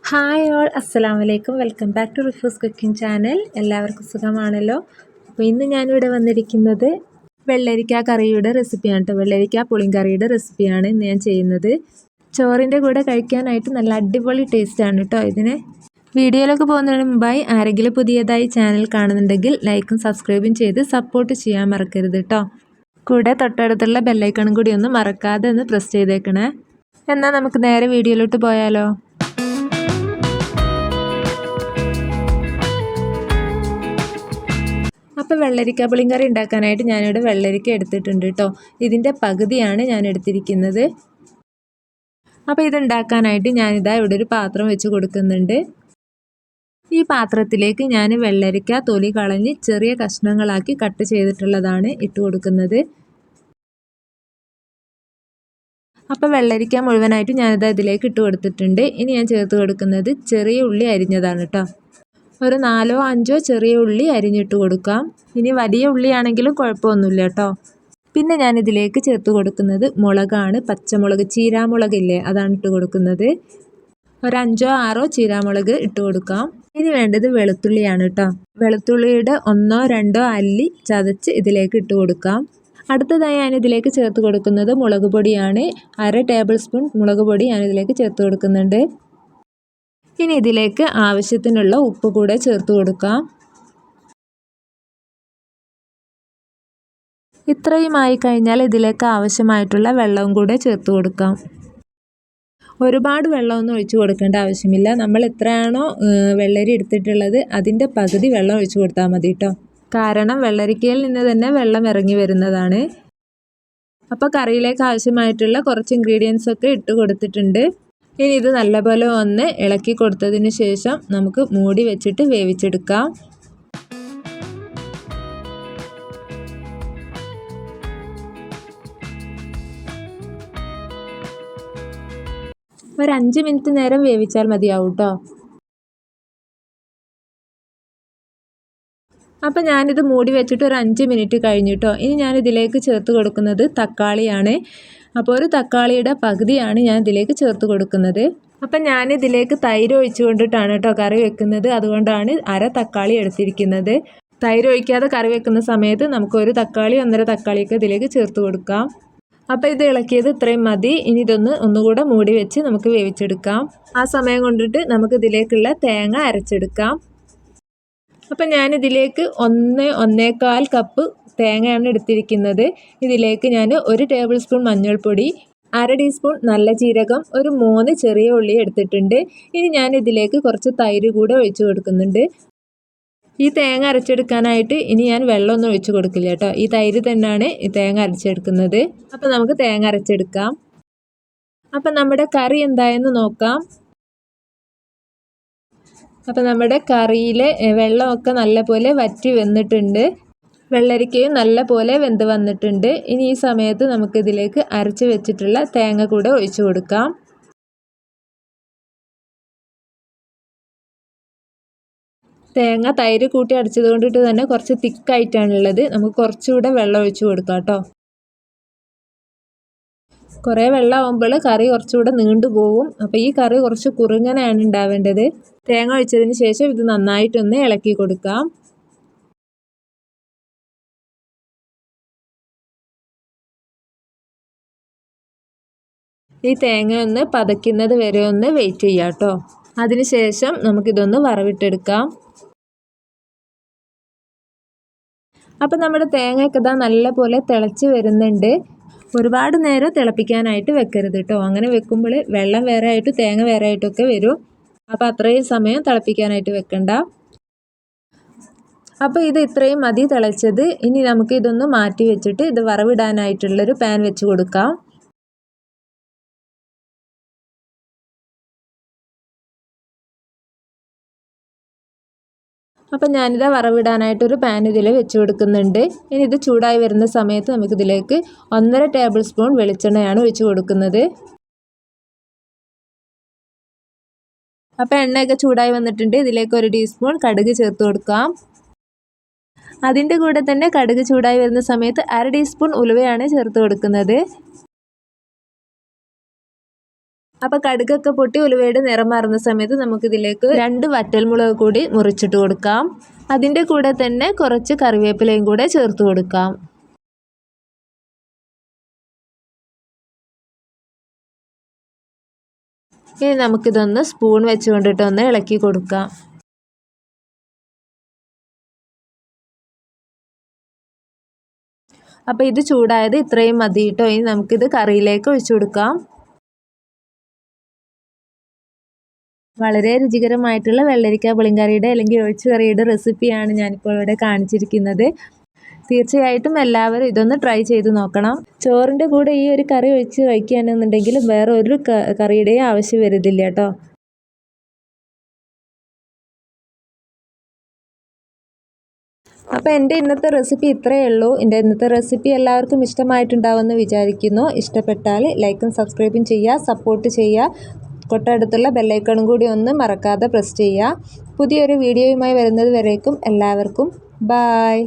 Hi all, അസ്സലാമു അലൈക്കും. Welcome back to Rifu's cooking channel. എല്ലാവർക്കും സുഖമാണല്ലോ. അപ്പോൾ ഇന്ന് ഞാനിവിടെ വന്നിരിക്കുന്നത് വെള്ളരിക്ക കറിയുടെ റെസിപ്പിയാണ് കേട്ടോ. വെള്ളരിക്ക പുളിങ്കറിയുടെ റെസിപ്പിയാണ് ഇന്ന് ഞാൻ ചെയ്യുന്നത്. ചോറിൻ്റെ കൂടെ കഴിക്കാനായിട്ട് നല്ല അടിപൊളി ടേസ്റ്റാണ് കേട്ടോ ഇതിന്. വീഡിയോയിലൊക്കെ പോകുന്നതിന് മുമ്പായി ആരെങ്കിലും പുതിയതായി ചാനൽ കാണുന്നുണ്ടെങ്കിൽ ലൈക്കും സബ്സ്ക്രൈബും ചെയ്ത് സപ്പോർട്ട് ചെയ്യാൻ മറക്കരുത് കേട്ടോ. കൂടെ തൊട്ടടുത്തുള്ള ബെല്ലൈക്കണും കൂടി ഒന്ന് മറക്കാതെ ഒന്ന് പ്രസ് ചെയ്തേക്കണേ. എന്നാൽ നമുക്ക് നേരെ വീഡിയോയിലോട്ട് പോയാലോ. അപ്പോൾ വെള്ളരിക്ക പുളിങ്കറി ഉണ്ടാക്കാനായിട്ട് ഞാനിവിടെ വെള്ളരിക്ക എടുത്തിട്ടുണ്ട് കേട്ടോ. ഇതിൻ്റെ പകുതിയാണ് ഞാൻ എടുത്തിരിക്കുന്നത്. അപ്പോൾ ഇതുണ്ടാക്കാനായിട്ട് ഞാനിതാ ഇവിടെ ഒരു പാത്രം വെച്ച് കൊടുക്കുന്നുണ്ട്. ഈ പാത്രത്തിലേക്ക് ഞാൻ വെള്ളരിക്ക തൊലി കളഞ്ഞ് ചെറിയ കഷ്ണങ്ങളാക്കി കട്ട് ചെയ്തിട്ടുള്ളതാണ് ഇട്ട് കൊടുക്കുന്നത്. അപ്പോൾ വെള്ളരിക്ക മുഴുവനായിട്ട് ഞാനിതാ ഇതിലേക്ക് ഇട്ട് കൊടുത്തിട്ടുണ്ട്. ഇനി ഞാൻ ചേർത്ത് കൊടുക്കുന്നത് ചെറിയ ഉള്ളി അരിഞ്ഞതാണ് കേട്ടോ. ഒരു 4-5 ചെറിയ ഉള്ളി അരിഞ്ഞിട്ട് കൊടുക്കാം. ഇനി വലിയ ഉള്ളിയാണെങ്കിലും കുഴപ്പമൊന്നുമില്ല കേട്ടോ. പിന്നെ ഞാനിതിലേക്ക് ചേർത്ത് കൊടുക്കുന്നത് മുളകാണ്. പച്ചമുളക്, ചീരാമുളകില്ലേ, അതാണ് ഇട്ട് കൊടുക്കുന്നത്. ഒരു 5-6 ചീരാമുളക് ഇട്ട് കൊടുക്കാം. ഇനി വേണ്ടത് വെളുത്തുള്ളിയാണ് കേട്ടോ. വെളുത്തുള്ളിയുടെ 1-2 അല്ലി ചതച്ച് ഇതിലേക്ക് ഇട്ട് കൊടുക്കാം. അടുത്തതായി ഞാനിതിലേക്ക് ചേർത്ത് കൊടുക്കുന്നത് മുളക് പൊടിയാണ്. 1/2 ടേബിൾ സ്പൂൺ മുളക് പൊടി ഞാനിതിലേക്ക് ചേർത്ത് കൊടുക്കുന്നുണ്ട്. ഇനി ഇതിലേക്ക് ആവശ്യത്തിനുള്ള ഉപ്പ് കൂടെ ചേർത്ത് കൊടുക്കാം. ഇത്രയുമായി കഴിഞ്ഞാൽ ഇതിലേക്ക് ആവശ്യമായിട്ടുള്ള വെള്ളവും കൂടെ ചേർത്ത് കൊടുക്കാം. ഒരുപാട് വെള്ളമൊന്നും ഒഴിച്ചു കൊടുക്കേണ്ട ആവശ്യമില്ല. നമ്മൾ എത്രയാണോ വെള്ളരി എടുത്തിട്ടുള്ളത് അതിൻ്റെ പകുതി വെള്ളം ഒഴിച്ചു കൊടുത്താൽ മതി കേട്ടോ. കാരണം വെള്ളരിക്കയിൽ നിന്ന് തന്നെ വെള്ളം ഇറങ്ങി വരുന്നതാണ്. അപ്പോൾ കറിയിലേക്ക് ആവശ്യമായിട്ടുള്ള കുറച്ച് ഇൻഗ്രീഡിയൻസ് ഒക്കെ ഇട്ട് കൊടുത്തിട്ടുണ്ട്. ഇനി ഇത് നല്ലപോലെ ഒന്ന് ഇളക്കി കൊടുത്തതിന് ശേഷം നമുക്ക് മൂടി വെച്ചിട്ട് വേവിച്ചെടുക്കാം. ഒരു 5 മിനിറ്റ് നേരം വേവിച്ചാൽ മതിയാവും കേട്ടോ. അപ്പം ഞാനിത് മൂടി വെച്ചിട്ട് ഒരു 5 മിനിറ്റ് കഴിഞ്ഞു കേട്ടോ. ഇനി ഞാനിതിലേക്ക് ചേർത്ത് കൊടുക്കുന്നത് തക്കാളിയാണ്. അപ്പോൾ ഒരു തക്കാളിയുടെ പകുതിയാണ് ഞാൻ ഇതിലേക്ക് ചേർത്ത് കൊടുക്കുന്നത്. അപ്പം ഞാനിതിലേക്ക് തൈര് ഒഴിച്ചു കൊണ്ടിട്ടാണ് കേട്ടോ കറി വെക്കുന്നത്. അതുകൊണ്ടാണ് 1/2 തക്കാളി എടുത്തിരിക്കുന്നത്. തൈര് ഒഴിക്കാതെ കറി വെക്കുന്ന സമയത്ത് നമുക്ക് 1 തക്കാളി 1.5 തക്കാളിയൊക്കെ ഇതിലേക്ക് ചേർത്ത് കൊടുക്കാം. അപ്പോൾ ഇത് ഇളക്കിയത് ഇത്രയും മതി. ഇനി ഒന്നുകൂടെ മൂടി വെച്ച് നമുക്ക് വേവിച്ചെടുക്കാം. ആ സമയം കൊണ്ടിട്ട് നമുക്ക് ഇതിലേക്കുള്ള തേങ്ങ അരച്ചെടുക്കാം. അപ്പം ഞാനിതിലേക്ക് 1-1.25 കപ്പ് തേങ്ങയാണ് എടുത്തിരിക്കുന്നത്. ഇതിലേക്ക് ഞാൻ 1 ടേബിൾ സ്പൂൺ മഞ്ഞൾപ്പൊടി, 1/2 ടീസ്പൂൺ നല്ല ജീരകം, ഒരു 3 ചെറിയ ഉള്ളി എടുത്തിട്ടുണ്ട്. ഇനി ഞാൻ ഇതിലേക്ക് കുറച്ച് തൈര് കൂടെ ഒഴിച്ചു കൊടുക്കുന്നുണ്ട്. ഈ തേങ്ങ അരച്ചെടുക്കാനായിട്ട് ഇനി ഞാൻ വെള്ളമൊന്നും ഒഴിച്ചു കൊടുക്കില്ല കേട്ടോ. ഈ തൈര് തന്നെയാണ് ഈ തേങ്ങ അരച്ചെടുക്കുന്നത്. അപ്പോൾ നമുക്ക് തേങ്ങ അരച്ചെടുക്കാം. അപ്പം നമ്മുടെ കറി എന്തായെന്ന് നോക്കാം. അപ്പം നമ്മുടെ കറിയിലെ വെള്ളമൊക്കെ നല്ലപോലെ വറ്റി വന്നിട്ടുണ്ട്. വെള്ളരിക്കയും നല്ലപോലെ വെന്ത് വന്നിട്ടുണ്ട്. ഇനി ഈ സമയത്ത് നമുക്കിതിലേക്ക് അരച്ച് വെച്ചിട്ടുള്ള തേങ്ങ കൂടെ ഒഴിച്ചു കൊടുക്കാം. തേങ്ങ തൈര് കൂട്ടി അരച്ചത് കൊണ്ടിട്ട് തന്നെ കുറച്ച് തിക്കായിട്ടാണുള്ളത്. നമുക്ക് കുറച്ചുകൂടെ വെള്ളം ഒഴിച്ചു കൊടുക്കാം കേട്ടോ. കുറേ വെള്ളം ആകുമ്പോൾ കറി കുറച്ചുകൂടെ നീണ്ടുപോകും. അപ്പോൾ ഈ കറി കുറച്ച് കുറുങ്ങനെയാണ് ഉണ്ടാവേണ്ടത്. തേങ്ങ ഒഴിച്ചതിന് ശേഷം ഇത് നന്നായിട്ടൊന്ന് ഇളക്കി കൊടുക്കാം. ഈ തേങ്ങ ഒന്ന് പതയ്ക്കുന്നത് വരെ ഒന്ന് വെയിറ്റ് ചെയ്യാം കേട്ടോ. അതിനുശേഷം നമുക്കിതൊന്ന് വറവിട്ടെടുക്കാം. അപ്പം നമ്മുടെ തേങ്ങയൊക്കെ ഇതാ നല്ലപോലെ തിളച്ച് വരുന്നുണ്ട്. ഒരുപാട് നേരം തിളപ്പിക്കാനായിട്ട് വെക്കരുത് കേട്ടോ. അങ്ങനെ വെക്കുമ്പോൾ വെള്ളം വേറെ ആയിട്ടും തേങ്ങ വേറെ ആയിട്ടൊക്കെ വരും. അപ്പോൾ അത്രയും സമയം തിളപ്പിക്കാനായിട്ട് വെക്കണ്ട. അപ്പോൾ ഇത് ഇത്രയും മതി തിളച്ചത്. ഇനി നമുക്ക് ഇതൊന്ന് മാറ്റി വെച്ചിട്ട് ഇത് വറവിടാനായിട്ടുള്ളൊരു പാൻ വെച്ച് കൊടുക്കാം. അപ്പം ഞാനിത് വറവിടാനായിട്ടൊരു പാൻ ഇതിൽ വെച്ച് കൊടുക്കുന്നുണ്ട്. ഇനി ഇത് ചൂടായി വരുന്ന സമയത്ത് നമുക്കിതിലേക്ക് 1.5 ടേബിൾ സ്പൂൺ വെളിച്ചെണ്ണയാണ് ഒഴിച്ച് കൊടുക്കുന്നത്. അപ്പോൾ എണ്ണയൊക്കെ ചൂടായി വന്നിട്ടുണ്ട്. ഇതിലേക്ക് 1 ടീസ്പൂൺ കടുക് ചേർത്ത് കൊടുക്കാം. അതിൻ്റെ കൂടെ തന്നെ കടുക് ചൂടായി വരുന്ന സമയത്ത് 1/2 ടീസ്പൂൺ ഉലുവയാണ് ചേർത്ത് കൊടുക്കുന്നത്. അപ്പോൾ കടുകൊക്കെ പൊട്ടി ഉലുവയുടെ നിറം മാറുന്ന സമയത്ത് നമുക്കിതിലേക്ക് 2 വറ്റൽമുളക് കൂടി മുറിച്ചിട്ട് കൊടുക്കാം. അതിൻ്റെ കൂടെ തന്നെ കുറച്ച് കറിവേപ്പിലയും കൂടെ ചേർത്ത് കൊടുക്കാം. ഇനി നമുക്കിതൊന്ന് സ്പൂൺ വെച്ചുകൊണ്ടിട്ടൊന്ന് ഇളക്കി കൊടുക്കാം. അപ്പോൾ ഇത് ചൂടായത് ഇത്രയും മതി കേട്ടോ. ഇനി നമുക്കിത് കറിയിലേക്ക് ഒഴിച്ചു കൊടുക്കാം. വളരെ രുചികരമായിട്ടുള്ള വെള്ളരിക്ക പുളിങ്കറിയുടെ അല്ലെങ്കിൽ ഒഴിച്ചുകറിയുടെ റെസിപ്പിയാണ് ഞാനിപ്പോൾ ഇവിടെ കാണിച്ചിരിക്കുന്നത്. തീർച്ചയായിട്ടും എല്ലാവരും ഇതൊന്ന് ട്രൈ ചെയ്ത് നോക്കണം. ചോറിൻ്റെ കൂടെ ഈ ഒരു കറി ഒഴിച്ച് കഴിക്കുകയാണെന്നുണ്ടെങ്കിൽ വേറെ ഒരു കറിയുടെയും ആവശ്യം വരുന്നില്ല കേട്ടോ. അപ്പോൾ എൻ്റെ ഇന്നത്തെ റെസിപ്പി ഇത്രയേ ഉള്ളൂ. എൻ്റെ ഇന്നത്തെ റെസിപ്പി എല്ലാവർക്കും ഇഷ്ടമായിട്ടുണ്ടാവുമെന്ന് വിചാരിക്കുന്നു. ഇഷ്ടപ്പെട്ടാൽ ലൈക്കും സബ്സ്ക്രൈബും ചെയ്യുക, സപ്പോർട്ട് ചെയ്യുക. തൊട്ടടുത്തുള്ള ബെല്ലൈക്കണും കൂടി ഒന്ന് മറക്കാതെ പ്രസ് ചെയ്യുക. പുതിയൊരു വീഡിയോയുമായി വരുന്നത് വരേക്കും എല്ലാവർക്കും ബായ്.